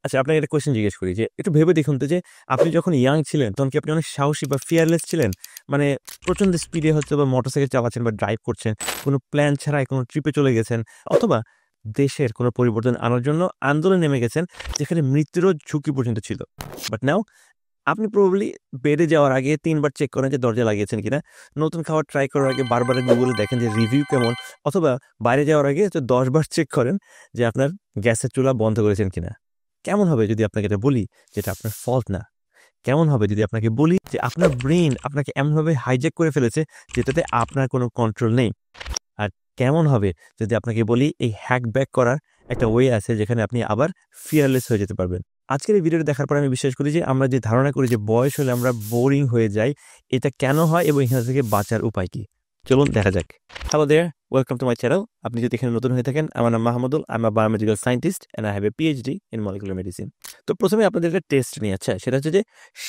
আচ্ছা, আপনাকে একটা কোয়েশ্চেন জিজ্ঞেস করি যে একটু ভেবে দেখুন তো যে আপনি যখন ইয়াং ছিলেন তখন কি আপনি অনেক সাহসী বা ফিয়ারলেস ছিলেন? মানে প্রচন্ড স্পিডে হচ্ছে বা মোটরসাইকেল চালাচ্ছেন বা ড্রাইভ করছেন, কোনো প্ল্যান ছাড়াই কোনো ট্রিপে চলে গেছেন, অথবা দেশের কোনো পরিবর্তন আনার জন্য আন্দোলনে নেমে গেছেন যেখানে মৃত্যুরও ঝুঁকি পর্যন্ত ছিল। বাট নাও আপনি প্রবাবলি বেডে যাওয়ার আগে ৩ বার চেক করেন যে দরজা লাগিয়েছেন কিনা। নতুন খাবার ট্রাই করার আগে বারবার Google এ দেখেন যে রিভিউ কেমন, অথবা বাইরে যাওয়ার আগে হচ্ছে ১০ বার চেক করেন যে আপনার গ্যাসের চুলা বন্ধ করেছেন কিনা। কেমন হবে যদি আপনাকে এটা বলি যে এটা আপনার ফল্ট না? কেমন হবে যদি আপনাকে বলি যে আপনার ব্রেইন আপনাকে এমনভাবে হাইজ্যাক করে ফেলেছে যেটাতে আপনার কোনো কন্ট্রোল নেই? আর কেমন হবে যদি আপনাকে বলি এই হ্যাক ব্যাক করার একটা ওয়ে আছে যেখানে আপনি আবার ফিয়ারলেস হয়ে যেতে পারবেন? আজকের এই ভিডিওটা দেখার পর আমি বিশ্বাস করি যে আমরা যে ধারণা করি যে বয়স হলে আমরা বোরিং হয়ে যাই, এটা কেন হয় এবং এখান থেকে বাঁচার উপায় কি? চলুন দেখা যাক। Hello there, welcome to my channel. আপনি যদি এখানে নতুন হয়ে থাকেন, আমার নাম Mahmudul. I am a biomedical scientist and I have a PhD in molecular medicine. তো প্রথমে আপনাদের একটা টেস্ট নিয়ে, আচ্ছা, সেটা হচ্ছে যে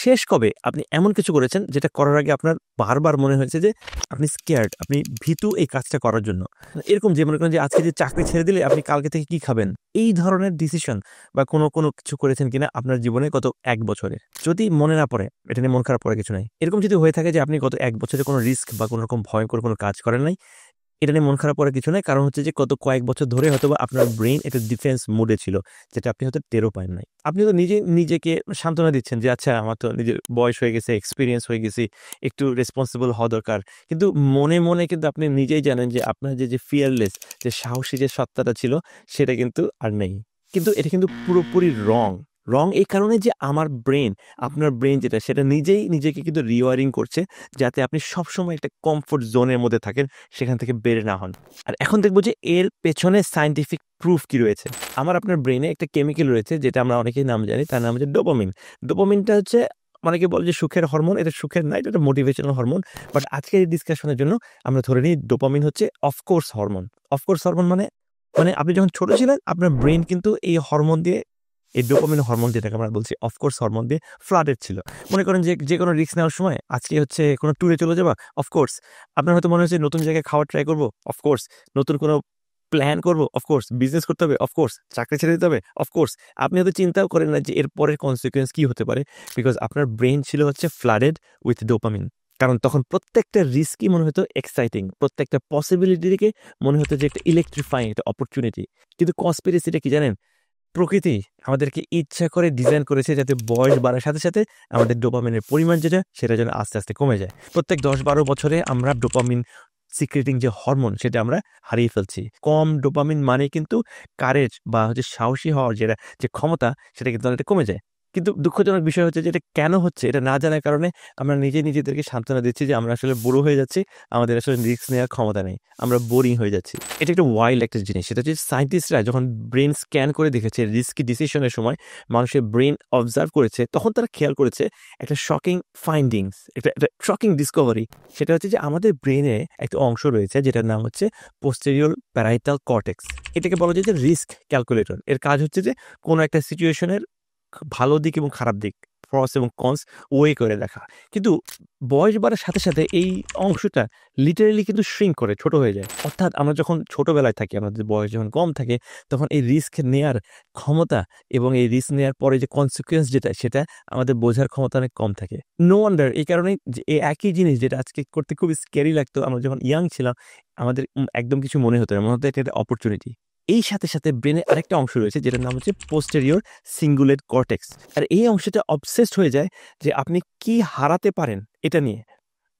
শেষ কবে আপনি এমন কিছু করেছেন যেটা করার আগে আপনার বারবার মনে হয়েছে যে আপনি স্কেয়ার্ড, আপনি ভীতু এই কাজটা করার জন্য? এরকম যে মনে করেন যে আজকে যে চাকরি ছেড়ে দিলে আপনি কালকে থেকে কি খাবেন, এই ধরনের ডিসিশন বা কোনো কিছু করেছেন কিনা আপনার জীবনে গত ১ বছরে? যদি মনে না পড়ে, এটা নিয়ে মন খারাপ করার কিছু নাই। এরকম যদি হয়ে থাকে যে আপনি গত ১ বছরে কোনো রিস্ক বা কোনো রকম ভয়ংকর কোনো কাজ করেন নাই, এটা নিয়ে মন খারাপ করার কিছু নাই। কারণ হচ্ছে যে গত কয়েক বছর ধরে হয়তোবা আপনার ব্রেইন একটা ডিফেন্স মোডে ছিল, যেটা আপনি হয়তো টেরও পান নাই। আপনি তো নিজেকে সান্ত্বনা দিচ্ছেন যে আচ্ছা, আমার তো নিজের বয়স হয়ে গেছে, এক্সপেরিয়েন্স হয়ে গেছি, একটু রেসপন্সিবল হওয়া দরকার। কিন্তু মনে কিন্তু আপনি নিজেই জানেন যে আপনার যে ফিয়ারলেস, যে সাহসী যে সত্তাটা ছিল, সেটা কিন্তু আর নেই। কিন্তু এটা কিন্তু পুরোপুরি রং। রং এই কারণে যে আমার ব্রেইন, আপনার ব্রেইন যেটা, সেটা নিজেই নিজেকে কিন্তু রিওয়ারিং করছে যাতে আপনি সবসময় একটা কমফোর্ট জোনের মধ্যে থাকেন, সেখান থেকে বের না হন। আর এখন দেখব যে এর পেছনে সায়েন্টিফিক প্রুফ কি রয়েছে। আমার আপনার ব্রেইনে একটা কেমিক্যাল রয়েছে যেটা আমরা অনেকেই নাম জানি, তার নাম হচ্ছে ডোপামিন। ডোপামিনটা হচ্ছে, অনেকে বলে যে সুখের হরমোন, এটা সুখের না, এটা একটা মোটিভেশনাল হরমোন। বাট আজকের এই ডিসকাশনের জন্য আমরা ধরে নিই ডোপামিন হচ্ছে অফকোর্স হরমোন। অফকোর্স হরমোন মানে, আপনি যখন ছোট ছিলেন আপনার ব্রেইন কিন্তু এই হরমোন দিয়ে, এই ডোপামিন হরমোন যেটাকে আমরা বলছি অফকোর্স হরমোন দিয়ে ফ্লাডেড ছিল। মনে করেন যে কোনো রিস্ক নেওয়ার সময়, আজকে হচ্ছে কোনো ট্যুরে চলে যাবা, অফকোর্স। আপনার হয়তো মনে হচ্ছে নতুন জায়গায় খাওয়ার ট্রাই করবো, অফকোর্স। নতুন কোনো প্ল্যান করবো, অফকোর্স। বিজনেস করতে হবে, অফকোর্স। চাকরি ছেড়ে দিতে হবে, অফকোর্স। আপনি হয়তো চিন্তাও করেন না যে এর পরের কনসিকুয়েন্স কি হতে পারে, বিকজ আপনার ব্রেইন ছিল হচ্ছে ফ্লাডেড উইথ ডোপামিন। কারণ তখন প্রত্যেকটা রিস্কই মনে হতো এক্সাইটিং, প্রত্যেকটা পসিবিলিটিকে মনে হতো যে একটা ইলেকট্রিফাইং একটা অপরচুনিটি। কিন্তু কনস্পিরেসিটা কি জানেন? প্রকৃতি আমাদেরকে ইচ্ছা করে ডিজাইন করেছে যাতে বয়স বাড়ার সাথে সাথে আমাদের ডোপামিনের পরিমাণ যেটা, সেটা যেন আস্তে আস্তে কমে যায়। প্রত্যেক ১০-১২ বছরে আমরা ডোপামিন সিক্রেটিং যে হরমোন, সেটা আমরা হারিয়ে ফেলছি। কম ডোপামিন মানে কিন্তু কারেজ বা হচ্ছে সাহসী হওয়ার যে ক্ষমতা, সেটা কিন্তু অনেকটা কমে যায়। কিন্তু দুঃখজনক বিষয় হচ্ছে যে এটা কেন হচ্ছে, এটা না জানার কারণে আমরা নিজেদেরকে সান্ত্বনা দিচ্ছি যে আমরা আসলে বুড়ো হয়ে যাচ্ছি, আমাদের আসলে রিস্ক নেওয়ার ক্ষমতা নেই, আমরা বোরিং হয়ে যাচ্ছি। এটা একটা ওয়াইল্ড একটা জিনিস। সেটা হচ্ছে সায়েন্টিস্টরা যখন ব্রেন স্ক্যান করে দেখেছে রিস্কি ডিসিশনের সময় মানুষের ব্রেন অবজার্ভ করেছে, তখন তারা খেয়াল করেছে একটা শকিং ফাইন্ডিংস, একটা শকিং ডিসকভারি। সেটা হচ্ছে যে আমাদের ব্রেনে একটা অংশ রয়েছে যেটার নাম হচ্ছে পোস্টেরিয়র প্যারাইটাল কর্টেক্স। এটাকে বলা যায় যে রিস্ক ক্যালকুলেটর। এর কাজ হচ্ছে যে কোনো একটা সিচুয়েশনের ভালো দিক এবং খারাপ দিক, প্রস এবং কনস ওয়ে করে দেখা। কিন্তু বয়স বাড়ার সাথে সাথে এই অংশটা লিটারেলি কিন্তু শ্রিঙ্ক করে, ছোট হয়ে যায়। অর্থাৎ আমরা যখন ছোটবেলায় থাকি, আমাদের বয়স যখন কম থাকে, তখন এই রিস্ক নেয়ার ক্ষমতা এবং এই রিস্ক নেয়ার পরে যে কনসিকুয়েন্স যেটা, সেটা আমাদের বোঝার ক্ষমতা অনেক কম থাকে। নো ওয়ান্ডার এই কারণেই যে এই একই জিনিস যেটা আজকে করতে খুবই স্ক্যারি লাগতো, আমরা যখন ইয়াং ছিলাম আমাদের একদম কিছু মনে হতো না, মনে হতো এটা একটা অপরচুনিটি। এই সাথে ব্রেনের আরেকটা অংশ রয়েছে যেটার নাম হচ্ছে পোস্টেরিয়র সিঙ্গুলেট কর্টেক্স। আর এই অংশটা অবসেসড হয়ে যায় যে আপনি কি হারাতে পারেন এটা নিয়ে।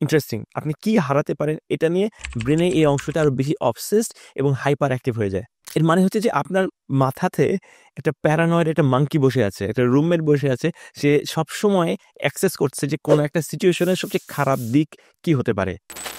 ইন্টারেস্টিং, আপনি কি হারাতে পারেন এটা নিয়ে ব্রেনে এই অংশটা আরো বেশি অবসেসড এবং হাইপার অ্যাক্টিভ হয়ে যায়। এর মানে হচ্ছে যে আপনার মাথাতে একটা প্যারানয়েড একটা মাঙ্কি বসে আছে, একটা রুমমেট বসে আছে, সে সবসময় অ্যাক্সেস করছে যে কোনো একটা সিচুয়েশনের সবচেয়ে খারাপ দিক কি হতে পারে।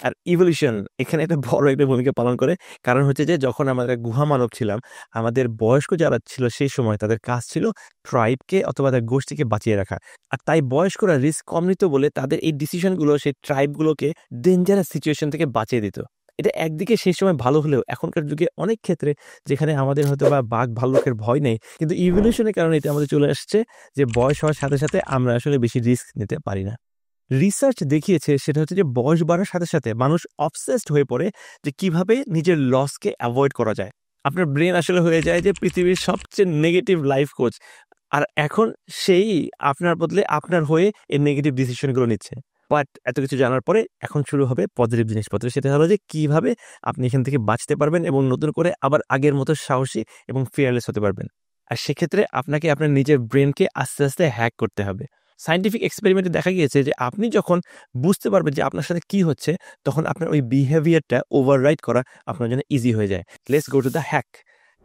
আর ইভলিউশন এখানে একটা বড় একটা ভূমিকা পালন করে। কারণ হচ্ছে যে যখন আমরা গুহা মানব ছিলাম, আমাদের বয়স্ক যারা ছিল সেই সময় তাদের কাজ ছিল ট্রাইবকে অথবা তাদের গোষ্ঠীকে বাঁচিয়ে রাখা। আর তাই বয়স্করা রিস্ক কম নিত বলে তাদের এই ডিসিশনগুলো সেই ট্রাইবগুলোকে ডেঞ্জারাস সিচুয়েশন থেকে বাঁচিয়ে দিত। এটা একদিকে সেই সময় ভালো হলেও এখনকার যুগে অনেক ক্ষেত্রে, যেখানে আমাদের হয়তো বা বাঘ ভাল্লুকের ভয় নেই, কিন্তু ইভলিউশনের কারণে এটা আমাদের চলে আসছে যে বয়স হওয়ার সাথে সাথে আমরা আসলে বেশি রিস্ক নিতে পারি না। রিসার্চ দেখিয়েছে সেটা হচ্ছে যে বয়স বাড়ার সাথে সাথে মানুষ অবসেসড হয়ে পড়ে যে কিভাবে নিজের লসকে অ্যাভয়েড করা যায়। আপনার ব্রেন আসলে হয়ে যায় যে পৃথিবীর সবচেয়ে নেগেটিভ লাইফ কোচ। আর এখন সেই আপনার বদলে আপনার হয়ে এই নেগেটিভ ডিসিশনগুলো নিচ্ছে। বাট এত কিছু জানার পরে এখন শুরু হবে পজিটিভ জিনিসপত্র। সেটা হলো যে কিভাবে আপনি এখান থেকে বাঁচতে পারবেন এবং নতুন করে আবার আগের মতো সাহসী এবং ফিয়ারলেস হতে পারবেন। আর সেক্ষেত্রে আপনাকে আপনার নিজের ব্রেনকে আস্তে আস্তে হ্যাক করতে হবে। সায়েন্টিফিক এক্সপেরিমেন্টে দেখা গিয়েছে যে আপনি যখন বুঝতে পারবেন যে আপনার সাথে কি হচ্ছে, তখন আপনার ওই বিহেভিয়ারটা ওভাররাইড করা আপনার জন্য ইজি হয়ে যায়। Let's go to the heck.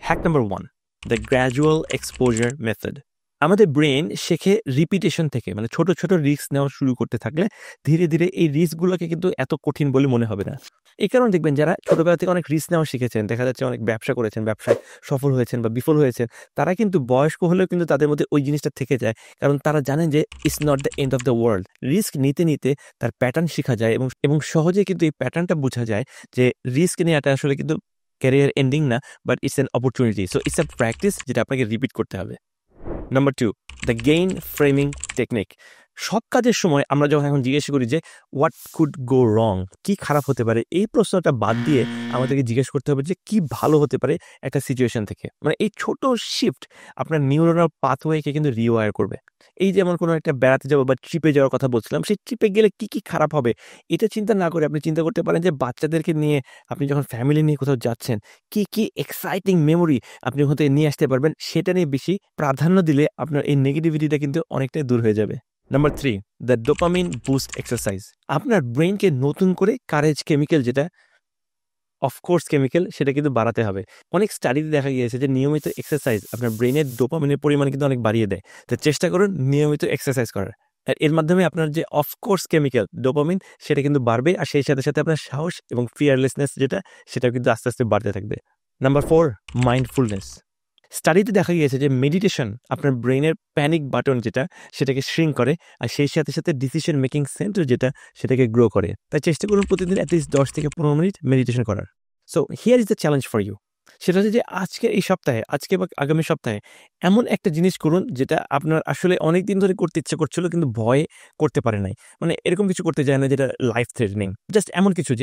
Hack number 1, the gradual exposure method. আমাদের ব্রেন শেখে রিপিটেশন থেকে, মানে ছোট ছোট রিস্ক নেওয়া শুরু করতে থাকলে ধীরে ধীরে এই রিস্কগুলোকে কিন্তু এত কঠিন বলে মনে হবে না। এই কারণে দেখবেন যারা ছোটবেলা থেকে অনেক রিস্ক নেওয়া শিখেছেন, দেখা যাচ্ছে অনেক ব্যবসা করেছেন, ব্যবসায় সফল হয়েছেন বা বিফল হয়েছেন, তারা কিন্তু বয়স্ক হলেও কিন্তু তাদের মধ্যে ওই জিনিসটা থেকে যায়। কারণ তারা জানেন যে it's not the end of the world. Risk নিতে নিতে তার প্যাটার্ন শেখা যায় এবং সহজে কিন্তু এই প্যাটার্নটা বোঝা যায় যে রিস্ক নেওয়াটা আসলে কিন্তু ক্যারিয়ার এন্ডিং না, but it's an opportunity. So it's a practice যেটা আপনাকে রিপিট করতে হবে। Number 2, the gain framing technique. সব কাজের সময় আমরা যখন এখন জিজ্ঞেস করি যে হোয়াট কুড গো রং, কি খারাপ হতে পারে, এই প্রশ্নটা বাদ দিয়ে আমাদেরকে জিজ্ঞেস করতে হবে যে কি ভালো হতে পারে একটা সিচুয়েশন থেকে। মানে এই ছোট শিফট আপনার নিউরোনাল পাথওয়েকে কিন্তু রিওয়ার করবে। এই যেমন কোনো একটা বেড়াতে যাবো বা ট্রিপে যাওয়ার কথা বলছিলাম, সেই ট্রিপে গেলে কি কি খারাপ হবে এটা চিন্তা না করে আপনি চিন্তা করতে পারেন যে বাচ্চাদেরকে নিয়ে আপনি যখন ফ্যামিলি নিয়ে কোথাও যাচ্ছেন, কি কি এক্সাইটিং মেমোরি আপনি ওখান থেকে নিয়ে আসতে পারবেন, সেটা নিয়ে বেশি প্রাধান্য দিলে আপনার এই নেগেটিভিটিটা কিন্তু অনেকটাই দূর হয়ে যাবে। Number 3, the dopamine boost exercise. আপনার ব্রেনকে নতুন করে কারেজ কেমিক্যাল, যেটা অফকোর্স কেমিক্যাল, সেটা কিন্তু বাড়াতে হবে। অনেক স্টাডিতে দেখা গিয়েছে যে নিয়মিত এক্সারসাইজ আপনার ব্রেনের ডোপামিনের পরিমাণ কিন্তু অনেক বাড়িয়ে দেয়। তো চেষ্টা করুন নিয়মিত এক্সারসাইজ করার। আর এর মাধ্যমে আপনার যে অফকোর্স কেমিক্যাল ডোপামিন, সেটা কিন্তু বাড়বে। আর সেই সাথে সাথে আপনার সাহস এবং ফিয়ারলেসনেস সেটাও কিন্তু আস্তে আস্তে বাড়তে থাকবে। Number 4, mindfulness. স্টাডিতে দেখা গিয়েছে যে মেডিটেশন আপনার ব্রেনের প্যানিক বাটন সেটাকে শ্রিঙ্ক করে, আর সেই সাথে সাথে ডিসিশন মেকিং সেন্টার সেটাকে গ্রো করে। তাই চেষ্টা করুন প্রতিদিন অ্যাটলিস্ট 10 থেকে 15 মিনিট মেডিটেশন করার। So here is the challenge for you. সেটা হচ্ছে যে আজকে বা আগামী সপ্তাহে এমন একটা জিনিস করুন যেটা আপনার আসলে অনেক দিন ধরে করতে ইচ্ছে করছিল কিন্তু ভয়ে করতে পারে নাই। মানে এরকম কিছু করতে যায় না যেটা লাইফ থ্রেটনিং, জাস্ট এমন কিছু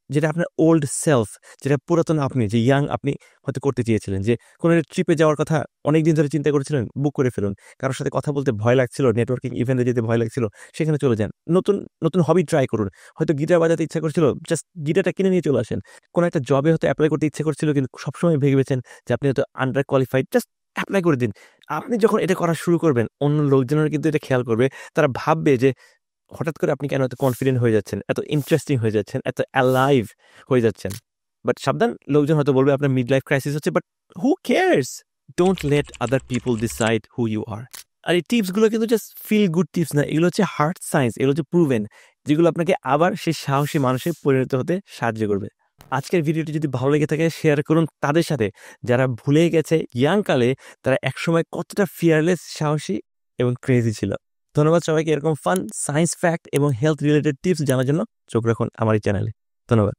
যেটা আপনার ওল্ড সেলফ, যেটা পুরাতন আপনি, যে ইয়াং আপনি হয়তো করতে চেয়েছিলেন। যে কোনো ট্রিপে যাওয়ার কথা অনেক দিন ধরে চিন্তা করেছিলেন, বুক করে ফেলুন। কারোর সাথে কথা বলতে ভয় লাগছিল, নেটওয়ার্কিং ইভেন্টে যেতে ভয় লাগছিল, সেখানে চলে যান। নতুন নতুন হবি ট্রাই করুন। হয়তো গিটার বাজাতে ইচ্ছা করছিল, জাস্ট গিটারটা কিনে নিয়ে চলে আসেন। কোনো একটা জবে হয়তো অ্যাপ্লাই করতে ইচ্ছে করছিল কিন্তু সবসময় ভেবেছেন যে আপনি হয়তো আন্ডার কোয়ালিফাইড, জাস্ট অ্যাপ্লাই করে দিন। আপনি যখন এটা করা শুরু করবেন, অন্য লোকজনের কিন্তু এটা খেয়াল করবে। তারা ভাববে যে হঠাৎ করে আপনি কেন এত কনফিডেন্ট হয়ে যাচ্ছেন, এত ইন্টারেস্টিং হয়ে যাচ্ছেন, এত অ্যালাইভ হয়ে যাচ্ছেন। বাট সাবধান, লোকজন হয়তো বলবে আপনার মিড লাইফ ক্রাইসিস হচ্ছে, but who cares? Don't let other people decide who you are. আর এই টিপসগুলো কিন্তু জাস্ট ফিল গুড টিপস না, এগুলো হচ্ছে হার্ড সায়েন্স, এগুলো হচ্ছে প্রুভেন, যেগুলো আপনাকে আবার সেই সাহসী মানুষে পরিণত হতে সাহায্য করবে। আজকের ভিডিওটি যদি ভালো লেগে থাকে শেয়ার করুন তাদের সাথে যারা ভুলে গেছে ইয়াং কালে তারা একসময় কতটা ফিয়ারলেস, সাহসী এবং ক্রেজি ছিল। ধন্যবাদ সবাইকে। এরকম ফান সায়েন্স ফ্যাক্ট এবং হেলথ রিলেটেড টিপস জানার জন্য চোখ রাখুন আমার এই চ্যানেলে। ধন্যবাদ।